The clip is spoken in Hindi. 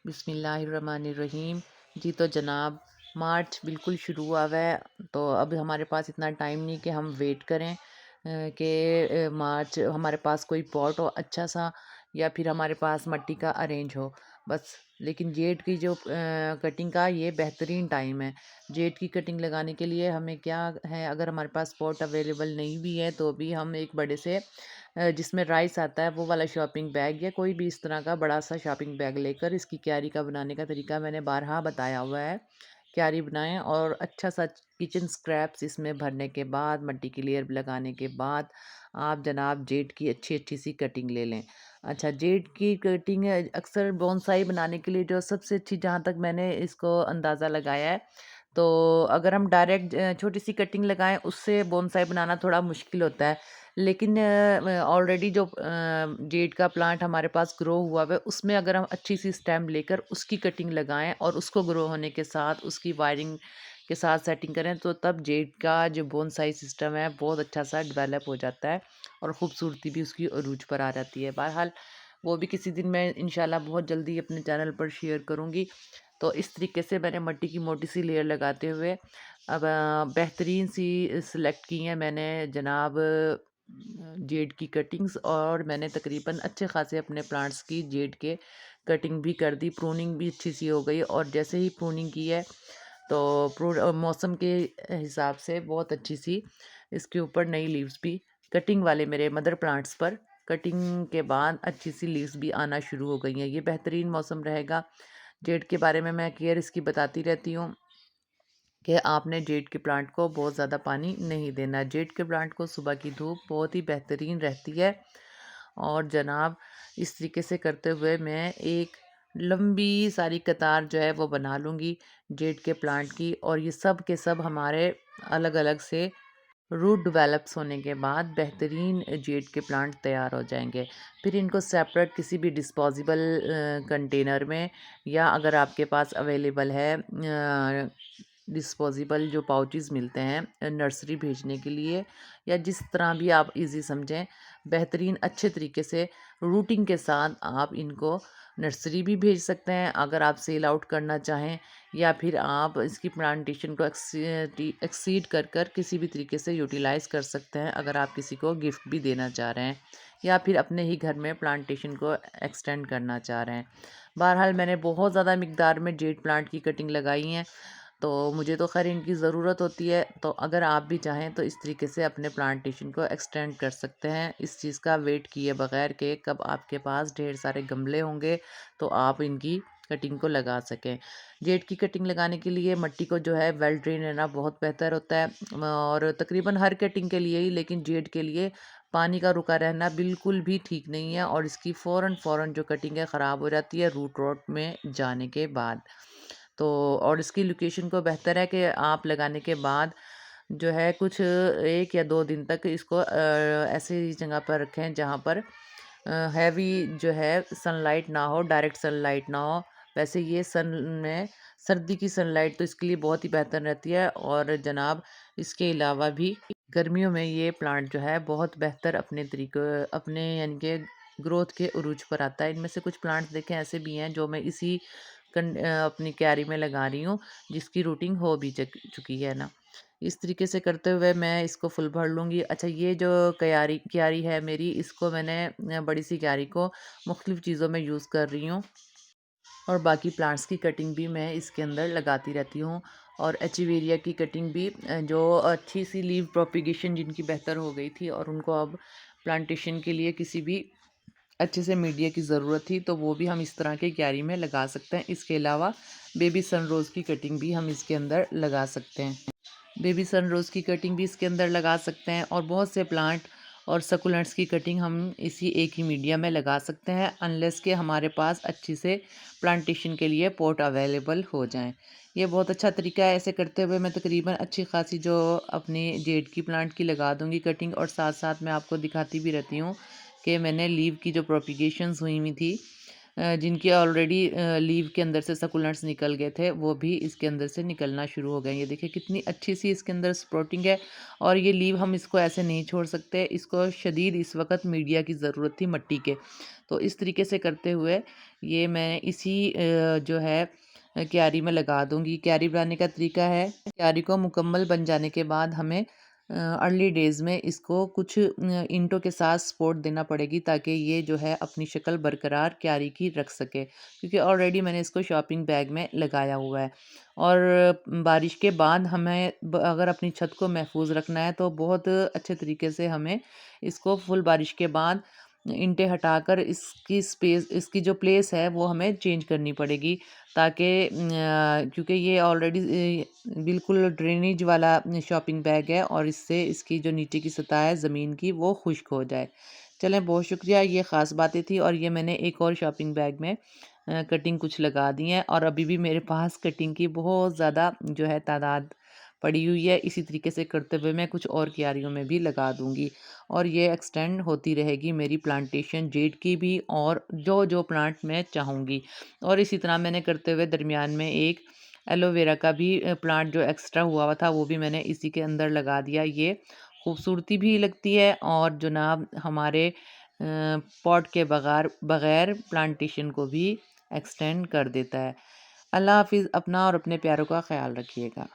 बिस्मिल्लाहिर्रहमानिर्रहीम। जी तो जनाब, मार्च बिल्कुल शुरू हुआ हुआ है। तो अब हमारे पास इतना टाइम नहीं कि हम वेट करें कि मार्च हमारे पास कोई पॉट हो अच्छा सा, या फिर हमारे पास मिट्टी का अरेंज हो बस। लेकिन जेड की जो कटिंग का ये बेहतरीन टाइम है। जेड की कटिंग लगाने के लिए हमें क्या है, अगर हमारे पास पॉट अवेलेबल नहीं भी है तो भी हम एक बड़े से जिसमें राइस आता है वो वाला शॉपिंग बैग, या कोई भी इस तरह का बड़ा सा शॉपिंग बैग लेकर, इसकी क्यारी का बनाने का तरीका मैंने बारहा बताया हुआ है। क्यारी बनाएं और अच्छा सा किचन स्क्रैप्स इसमें भरने के बाद, मिट्टी की लेयर लगाने के बाद, आप जनाब जेड की अच्छी अच्छी सी कटिंग ले लें। अच्छा, जेड की कटिंग अक्सर बोनसाई बनाने के लिए जो सबसे अच्छी, जहाँ तक मैंने इसको अंदाज़ा लगाया है, तो अगर हम डायरेक्ट छोटी सी कटिंग लगाएं उससे बोनसाई बनाना थोड़ा मुश्किल होता है। लेकिन ऑलरेडी जो जेड का प्लांट हमारे पास ग्रो हुआ हुआ है, उसमें अगर हम अच्छी सी स्टेम लेकर उसकी कटिंग लगाएं और उसको ग्रो होने के साथ उसकी वायरिंग के साथ सेटिंग करें, तो तब जेड का जो बोनसाई सिस्टम है बहुत अच्छा सा डेवलप हो जाता है और ख़ूबसूरती भी उसकी अरूज पर आ जाती है। बहरहाल वो भी किसी दिन मैं इंशाल्लाह बहुत जल्दी अपने चैनल पर शेयर करूँगी। तो इस तरीके से मैंने मिट्टी की मोटी सी लेयर लगाते हुए अब बेहतरीन सी सिलेक्ट की हैं मैंने जनाब जेड की कटिंग्स, और मैंने तकरीबन अच्छे खासे अपने प्लांट्स की जेड के कटिंग भी कर दी। प्रूनिंग भी अच्छी सी हो गई, और जैसे ही प्रूनिंग की है तो मौसम के हिसाब से बहुत अच्छी सी इसके ऊपर नई लीव्स भी, कटिंग वाले मेरे मदर प्लांट्स पर कटिंग के बाद अच्छी सी लीव्स भी आना शुरू हो गई हैं। ये बेहतरीन मौसम रहेगा। जेड के बारे में मैं केयर इसकी बताती रहती हूँ कि आपने जेड के प्लांट को बहुत ज़्यादा पानी नहीं देना। जेड के प्लांट को सुबह की धूप बहुत ही बेहतरीन रहती है। और जनाब, इस तरीके से करते हुए मैं एक लंबी सारी कतार जो है वो बना लूँगी जेड के प्लांट की, और ये सब के सब हमारे अलग अलग से रूट डेवलप्स होने के बाद बेहतरीन जेड के प्लांट तैयार हो जाएंगे। फिर इनको सेपरेट किसी भी डिस्पोजेबल कंटेनर में, या अगर आपके पास अवेलेबल है डिस्पोजेबल जो पाउचेस मिलते हैं नर्सरी भेजने के लिए, या जिस तरह भी आप इजी समझें, बेहतरीन अच्छे तरीके से रूटिंग के साथ आप इनको नर्सरी भी भेज सकते हैं अगर आप सेल आउट करना चाहें, या फिर आप इसकी प्लांटेशन को एक्सीड कर कर किसी भी तरीके से यूटिलाइज़ कर सकते हैं अगर आप किसी को गिफ्ट भी देना चाह रहे हैं, या फिर अपने ही घर में प्लांटेशन को एक्सटेंड करना चाह रहे हैं। बहरहाल मैंने बहुत ज़्यादा मिकदार में जेड प्लांट की कटिंग लगाई हैं, तो मुझे तो खैर इनकी ज़रूरत होती है। तो अगर आप भी चाहें तो इस तरीके से अपने प्लांटेशन को एक्सटेंड कर सकते हैं, इस चीज़ का वेट किए बगैर कि कब आपके पास ढेर सारे गमले होंगे तो आप इनकी कटिंग को लगा सकें। जेड की कटिंग लगाने के लिए मिट्टी को जो है वेल ड्रेन रहना बहुत बेहतर होता है, और तकरीबन हर कटिंग के लिए ही, लेकिन जेड के लिए पानी का रुका रहना बिल्कुल भी ठीक नहीं है, और इसकी फ़ौरन जो कटिंग है ख़राब हो जाती है रूट रॉट में जाने के बाद। तो और इसकी लोकेशन को बेहतर है कि आप लगाने के बाद जो है कुछ 1 या 2 दिन तक इसको ऐसी जगह पर रखें जहाँ पर हैवी जो है सनलाइट ना हो, डायरेक्ट सनलाइट ना हो। वैसे ये सन में सर्दी की सनलाइट तो इसके लिए बहुत ही बेहतर रहती है, और जनाब इसके अलावा भी गर्मियों में ये प्लांट जो है बहुत बेहतर अपने तरीके, अपने यानी कि ग्रोथ के उरूज पर आता है। इनमें से कुछ प्लांट्स देखें ऐसे भी हैं जो मैं इसी अपनी क्यारी में लगा रही हूँ, जिसकी रूटिंग हो भी चुकी है ना। इस तरीके से करते हुए मैं इसको फुल भर लूँगी। अच्छा, ये जो क्यारी क्यारी है मेरी, इसको मैंने बड़ी सी क्यारी को मुख्तलिफ़ चीज़ों में यूज़ कर रही हूँ, और बाकी प्लांट्स की कटिंग भी मैं इसके अंदर लगाती रहती हूँ। और एचीवेरिया की कटिंग भी जो अच्छी सी लीव प्रोपिगेशन जिनकी बेहतर हो गई थी, और उनको अब प्लांटेशन के लिए किसी भी अच्छे से मीडिया की ज़रूरत थी, तो वो भी हम इस तरह के क्यारी में लगा सकते हैं। इसके अलावा बेबी सनरोज़ की कटिंग भी हम इसके अंदर लगा सकते हैं। बेबी सनरोज़ की कटिंग भी इसके अंदर लगा सकते हैं, और बहुत से प्लांट और सकुलेंट्स की कटिंग हम इसी एक ही मीडिया में लगा सकते हैं, अनलेस के हमारे पास अच्छी से प्लांटेशन के लिए पॉट अवेलेबल हो जाएं। ये बहुत अच्छा तरीका है। ऐसे करते हुए मैं तकरीबन अच्छी खासी जो अपनी जेड की प्लांट की लगा दूंगी कटिंग, और साथ साथ मैं आपको दिखाती भी रहती हूँ कि मैंने लीव की जो प्रोपिगेशंस हुई हुई थी जिनके ऑलरेडी लीव के अंदर से सकुलेंट्स निकल गए थे, वो भी इसके अंदर से निकलना शुरू हो गए। ये देखिए कितनी अच्छी सी इसके अंदर स्प्रोटिंग है। और ये लीव हम इसको ऐसे नहीं छोड़ सकते, इसको शदीद इस वक्त मीडिया की ज़रूरत थी मट्टी के। तो इस तरीके से करते हुए ये मैं इसी जो है क्यारी में लगा दूंगी। क्यारी बनाने का तरीका है, क्यारी को मुकम्मल बन जाने के बाद हमें अर्ली डेज़ में इसको कुछ ईंटों के साथ सपोर्ट देना पड़ेगी, ताकि ये जो है अपनी शक्ल बरकरार क्यारी की रख सके, क्योंकि ऑलरेडी मैंने इसको शॉपिंग बैग में लगाया हुआ है। और बारिश के बाद हमें अगर अपनी छत को महफूज रखना है तो बहुत अच्छे तरीके से हमें इसको फुल बारिश के बाद ईंटें हटाकर इसकी स्पेस, इसकी जो प्लेस है वो हमें चेंज करनी पड़ेगी, ताकि क्योंकि ये ऑलरेडी बिल्कुल ड्रेनेज वाला शॉपिंग बैग है और इससे इसकी जो नीचे की सतह है ज़मीन की वो खुश्क हो जाए। चलें, बहुत शुक्रिया, ये ख़ास बातें थी। और ये मैंने एक और शॉपिंग बैग में कटिंग कुछ लगा दी है, और अभी भी मेरे पास कटिंग की बहुत ज़्यादा जो है तादाद पड़ी हुई है। इसी तरीके से करते हुए मैं कुछ और क्यारियों में भी लगा दूंगी, और ये एक्सटेंड होती रहेगी मेरी प्लांटेशन जेड की भी, और जो जो प्लांट मैं चाहूँगी। और इसी तरह मैंने करते हुए दरमियान में एक एलोवेरा का भी प्लांट जो एक्स्ट्रा हुआ था वो भी मैंने इसी के अंदर लगा दिया। ये खूबसूरती भी लगती है और जनाब हमारे पॉट के बगैर बगैर प्लांटेशन को भी एक्सटेंड कर देता है। अल्लाह हाफिज़। अपना और अपने प्यारों का ख्याल रखिएगा।